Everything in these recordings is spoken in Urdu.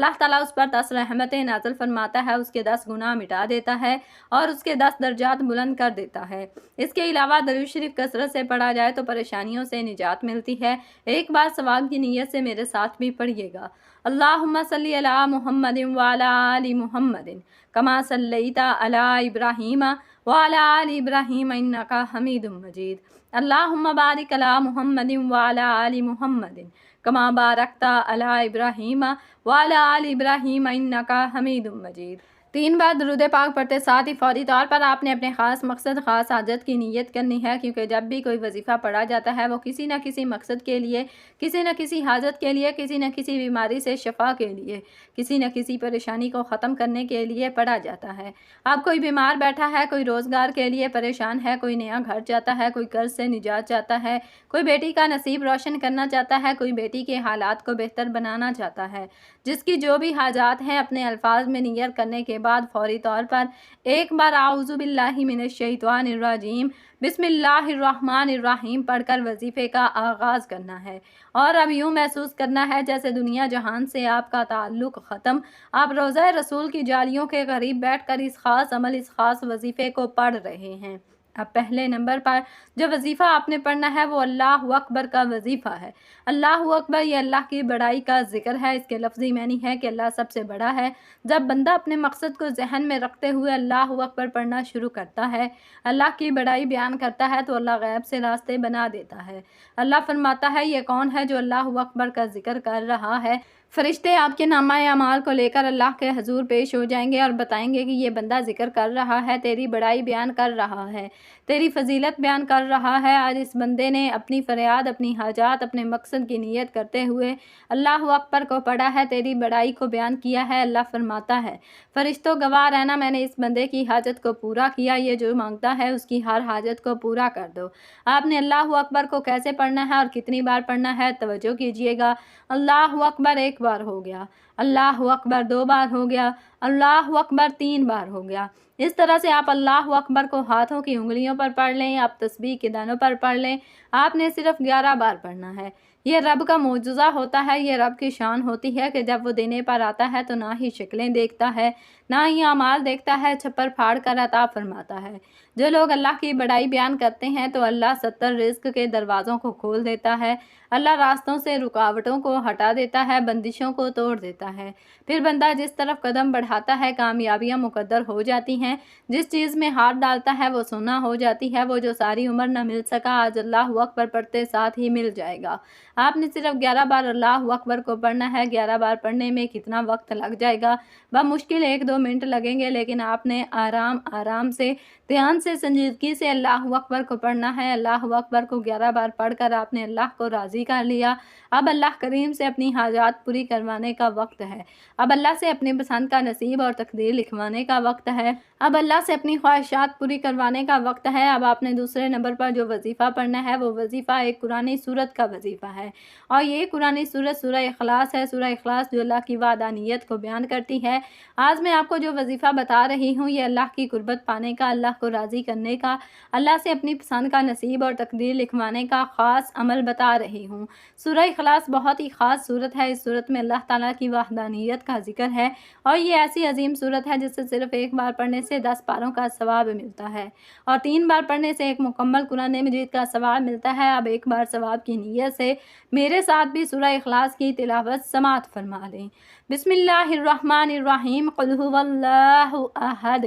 اللہ تعالیٰ اس پر 10 رحمتیں نازل فرماتا ہے، اس کے 10 گناہ مٹا دیتا ہے اور اس کے 10 درجات بلند کر دیتا ہے۔ اس کے علاوہ درود شریف کثرت سے پڑھا جائے تو پریشانیوں سے نجات ملتی ہے۔ ایک بار ثواب کی نیت سے میرے ساتھ بھی پڑھیے گا۔ اللہم صلی علی محمد وعلی آل محمد کما صلیت علی ابراہیم وعلی آل ابراہیم انک حمید مجید۔ اللہم بارک علی محمد وعلی آل محمد کما بارکت علی ابراہیم وعلی آل ابراہیم انک حمید مجید۔ 3 بار درود پاک پڑھتے ساتھ ہی فوری طور پر آپ نے اپنے خاص مقصد، خاص حاجت کی نیت کرنی ہے، کیونکہ جب بھی کوئی وظیفہ پڑھا جاتا ہے وہ کسی نہ کسی مقصد کے لیے، کسی نہ کسی حاجت کے لیے، کسی نہ کسی بیماری سے شفا کے لیے، کسی نہ کسی پریشانی کو ختم کرنے کے لیے پڑھا جاتا ہے۔ اب کوئی بیمار بیٹھا ہے، کوئی روزگار کے لیے پریشان ہے، کوئی نیا گھر چاہتا ہے، کوئی قرض سے نجات چاہتا ہے، کوئی بیٹی کا نصیب روشن کرنا چاہتا ہے، کوئی بیٹی کے حالات کو بہتر بنانا چاہتا ہے۔ جس کی جو بھی حاجات ہیں اپنے الفاظ میں نیت کرنے کے بعد فوری طور پر ایک بار اعوذ باللہ من الشیطان الرجیم بسم اللہ الرحمن الرحیم پڑھ کر وظیفے کا آغاز کرنا ہے، اور اب یوں محسوس کرنا ہے جیسے دنیا جہان سے آپ کا تعلق ختم، آپ روضہ رسول کی جالیوں کے قریب بیٹھ کر اس خاص عمل، اس خاص وظیفے کو پڑھ رہے ہیں۔ اب پہلے نمبر پر جو وظیفہ آپ نے پڑھنا ہے وہ اللہ اکبر کا وظیفہ ہے۔ اللہ اکبر یہ اللہ کی بڑائی کا ذکر ہے، اس کے لفظی معنی ہے کہ اللہ سب سے بڑا ہے۔ جب بندہ اپنے مقصد کو ذہن میں رکھتے ہوئے اللہ اکبر پڑھنا شروع کرتا ہے، اللہ کی بڑائی بیان کرتا ہے، تو اللہ غیب سے راستے بنا دیتا ہے۔ اللہ فرماتا ہے یہ کون ہے جو اللہ اکبر کا ذکر کر رہا ہے؟ فرشتے آپ کے نامہ اعمال کو لے کر اللہ کے حضور پیش ہو جائیں گے اور بتائیں گے کہ یہ بندہ ذکر کر رہا ہے، تیری بڑائی بیان کر رہا ہے، تیری فضیلت بیان کر رہا ہے۔ آج اس بندے نے اپنی فریاد، اپنی حاجات، اپنے مقصد کی نیت کرتے ہوئے اللہ اکبر کو پڑھا ہے، تیری بڑائی کو بیان کیا ہے۔ اللہ فرماتا ہے فرشتوں گواہ رہنا، میں نے اس بندے کی حاجت کو پورا کیا، یہ جو مانگتا ہے اس کی ہر حاجت کو پورا کر دو۔ آپ نے اللہ اکبر کو کیسے پڑھنا ہے اور کتنی بار پڑھنا ہے، توجہ کیجیے گا۔ اللہ اکبر 1 بار ہو گیا، اللہ اکبر 2 بار ہو گیا، اللہ اکبر 3 بار ہو گیا۔ اس طرح سے آپ اللہ اکبر کو ہاتھوں کی انگلیوں پر پڑھ لیں، آپ تسبیح کے دانوں پر پڑھ لیں، آپ نے صرف 11 بار پڑھنا ہے۔ یہ رب کا معجزہ ہوتا ہے، یہ رب کی شان ہوتی ہے کہ جب وہ دینے پر آتا ہے تو نہ ہی شکلیں دیکھتا ہے، نہ ہی اعمال دیکھتا ہے، چھپر پھاڑ کر عطا فرماتا ہے۔ جو لوگ اللہ کی بڑائی بیان کرتے ہیں تو اللہ 70 رزق کے دروازوں کو کھول دیتا ہے، اللہ راستوں سے رکاوٹوں کو ہٹا دیتا ہے، بندشوں کو توڑ دیتا ہے۔ پھر بندہ جس طرف قدم بڑھاتا ہے کامیابیاں مقدر ہو جاتی ہیں، جس چیز میں ہاتھ ڈالتا ہے وہ سونا ہو جاتی ہے، وہ جو ساری عمر نہ مل سکا آج اللہ اکبر پڑھتے ساتھ ہی مل جائے گا۔ آپ نے صرف 11 بار اللہ اکبر کو پڑھنا ہے۔ 11 بار پڑھنے میں کتنا وقت لگ جائے گا؟ بمشکل 1-2 منٹ لگیں گے، لیکن آپ نے آرام سے، دھیان سے، سنجیدگی سے اللہ اکبر کو پڑھنا ہے۔ اللہ اکبر کو 11 بار پڑھ کر آپ نے اللہ کو راضی کر لیا۔ اب اللہ کریم سے اپنی حاجات پوری کروانے کا وقت ہے، اب اللہ سے اپنی پسند کا نصیب اور تقدیر لکھوانے کا وقت ہے، اب اللہ سے اپنی خواہشات پوری کروانے کا وقت ہے۔ اب آپ نے دوسرے نمبر پر جو وظیفہ پڑھنا ہے وہ وظیفہ ایک قرآنی سورت کا وظیفہ ہے، اور یہ قرآنی سورت سورہ اخلاص ہے۔ سورہ اخلاص جو اللہ کی وحدانیت کو بیان کرتی ہے۔ آج میں آپ کو جو وظیفہ بتا رہی ہوں یہ اللہ کی قربت پانے کا، اللہ کو راضی کرنے کا، اللہ سے اپنی پسند کا نصیب اور تقدیر لکھوانے کا خاص عمل بتا رہی ہوں۔ سورہ اخلاص بہت ہی خاص سورت ہے۔ اس سورت میں اللہ تعالیٰ کی وحدانیت کا ذکر ہے، اور یہ ایسی عظیم سورت ہے جس سے صرف 1 بار پڑھنے سے 10 پاروں کا ثواب ملتا ہے، اور 3 بار پڑھنے سے 1 مکمل قرآن مجید کا ثواب ملتا ہے۔ اب 1 بار ثواب کی نیت سے میرے ساتھ بھی سورہ اخلاص کی تلاوت سماعت فرما لیں۔ بسم اللہ الرحمن الرحیم قل هو اللہ احد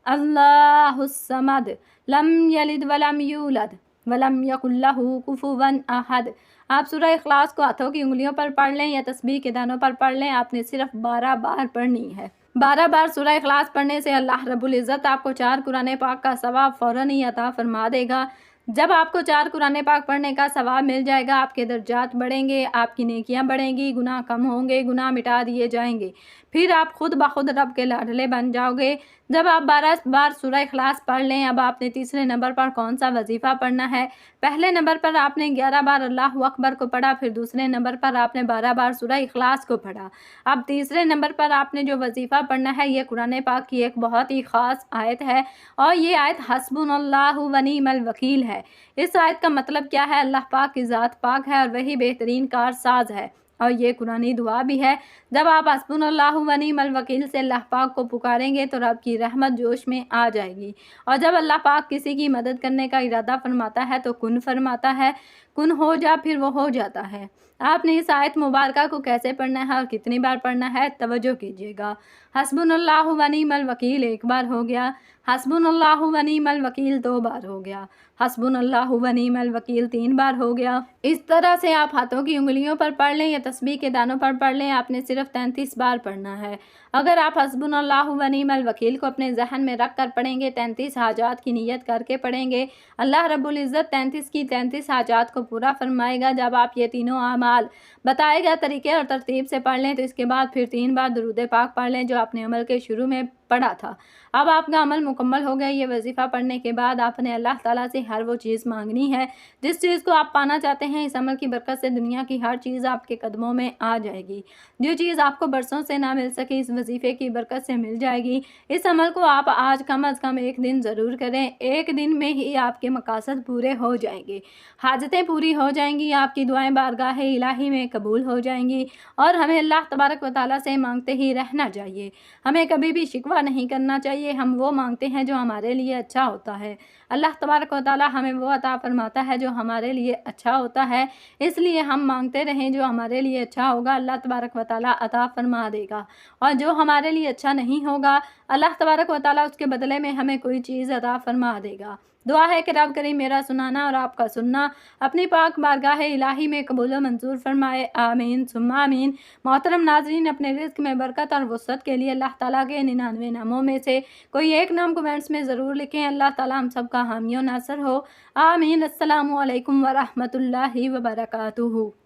اللہ الصمد لم یلد ولم یولد ولم یکن لہ کفوا احد۔ آپ سورہ اخلاص کو ہاتھوں کی انگلیوں پر پڑھ لیں یا تسبیح کے دانوں پر پڑھ لیں، آپ نے صرف 12 بار پڑھنی ہے۔ 12 بار سورہ اخلاص پڑھنے سے اللہ رب العزت آپ کو 4 قرآن پاک کا ثواب فوراً ہی عطا فرما دے گا۔ جب آپ کو 4 قرآن پاک پڑھنے کا ثواب مل جائے گا، آپ کے درجات بڑھیں گے، آپ کی نیکیاں بڑھیں گی، گناہ کم ہوں گے، گناہ مٹا دیے جائیں گے، پھر آپ خود بخود رب کے لاڈلے بن جاؤ گے۔ جب آپ 12 بار سورہ اخلاص پڑھ لیں، اب آپ نے تیسرے نمبر پر کون سا وظیفہ پڑھنا ہے؟ پہلے نمبر پر آپ نے 11 بار اللہ اکبر کو پڑھا، پھر دوسرے نمبر پر آپ نے 12 بار سورہ اخلاص کو پڑھا۔ اب تیسرے نمبر پر آپ نے جو وظیفہ پڑھنا ہے یہ قرآن پاک کی ایک بہت ہی خاص آیت ہے، اور یہ آیت حسبنا اللہ و نعم الوکیل ہے۔ اس آیت کا مطلب کیا ہے؟ اللہ پاک کی ذات پاک ہے اور وہی بہترین کار ساز ہے، اور یہ قرآنی دعا بھی ہے۔ جب آپ حسبناللہ و نعم الوکیل سے اللہ پاک کو پکاریں گے تو رب کی رحمت جوش میں آ جائے گی، اور جب اللہ پاک کسی کی مدد کرنے کا ارادہ فرماتا ہے تو کن فرماتا ہے، کن ہو جا، پھر وہ ہو جاتا ہے۔ آپ نے اس آیت مبارکہ کو کیسے پڑھنا ہے اور کتنی بار پڑھنا ہے، توجہ کیجیے گا۔ حسبناللہ و نعم الوکیل ایک بار ہو گیا، حسبناللہ و نعم الوکیل 2 بار ہو گیا، حسبناللہ و نعم الوکیل 3 بار ہو گیا۔ اس طرح سے آپ ہاتھوں کی انگلیوں پر پڑھ لیں یا تسبیح کے دانوں پر پڑھ لیں، آپ نے صرف 33 بار پڑھنا ہے۔ اگر آپ حسبناللہ و نعم الوکیل کو اپنے ذہن میں رکھ کر پڑھیں گے، 33 حاجات کی نیت کر کے پڑھیں گے، اللہ رب العزت 33 کی 33 حاجات کو پورا فرمائے گا۔ جب آپ یہ تینوں اعمال بتائے گا طریقے اور ترتیب سے پڑھ لیں تو اس کے بعد پھر 3 بار درود پاک پڑھ لیں جو آپ نے عمل کے شروع میں پڑھا تھا۔ اب آپ کا عمل مکمل ہو گیا۔ یہ وظیفہ پڑھنے کے بعد آپ نے اللہ تعالیٰ سے ہر وہ چیز مانگنی ہے جس چیز کو آپ پانا چاہتے ہیں۔ اس عمل کی برکت سے دنیا کی ہر چیز آپ کے قدموں میں آ جائے گی۔ جو چیز آپ کو برسوں سے نہ مل سکی اس وظیفے کی برکت سے مل جائے گی۔ اس عمل کو آپ آج کم از کم 1 دن ضرور کریں۔ 1 دن میں ہی آپ کے مقاصد پورے ہو جائیں گے، حاجتیں پوری ہو جائیں گی، آپ کی دعائیں بارگاہ الہی میں قبول ہو جائیں گی۔ اور ہمیں اللہ تبارک و تعالیٰ سے مانگتے ہی رہنا چاہیے، ہمیں کبھی بھی شکوہ نہیں کرنا چاہیے۔ ہم وہ مانگتے ہیں جو ہمارے لیے اچھا ہوتا ہے، اللہ تبارک و تعالیٰ ہمیں وہ عطا فرماتا ہے جو ہمارے لیے اچھا ہوتا ہے، اس لیے ہم مانگتے رہیں جو ہمارے لیے اچھا ہوگا اللہ تبارک و تعالیٰ عطا فرما دے گا، اور جو ہمارے لیے اچھا نہیں ہوگا اللہ تبارک و تعالیٰ اس کے بدلے میں ہمیں کوئی چیز عطا فرما دے گا۔ دعا ہے کہ رب کریم میرا سنانا اور آپ کا سننا اپنی پاک بارگاہ الہی میں قبول و منظور فرمائے، آمین ثم آمین۔ محترم ناظرین، اپنے رزق میں برکت اور وسعت کے لیے اللہ تعالیٰ کے 99 ناموں میں سے کوئی ایک نام کومنٹس میں ضرور لکھیں۔ اللہ تعالیٰ ہم سب کا حامی و ناصر ہو، آمین۔ السلام علیکم ورحمۃ اللہ وبرکاتہ۔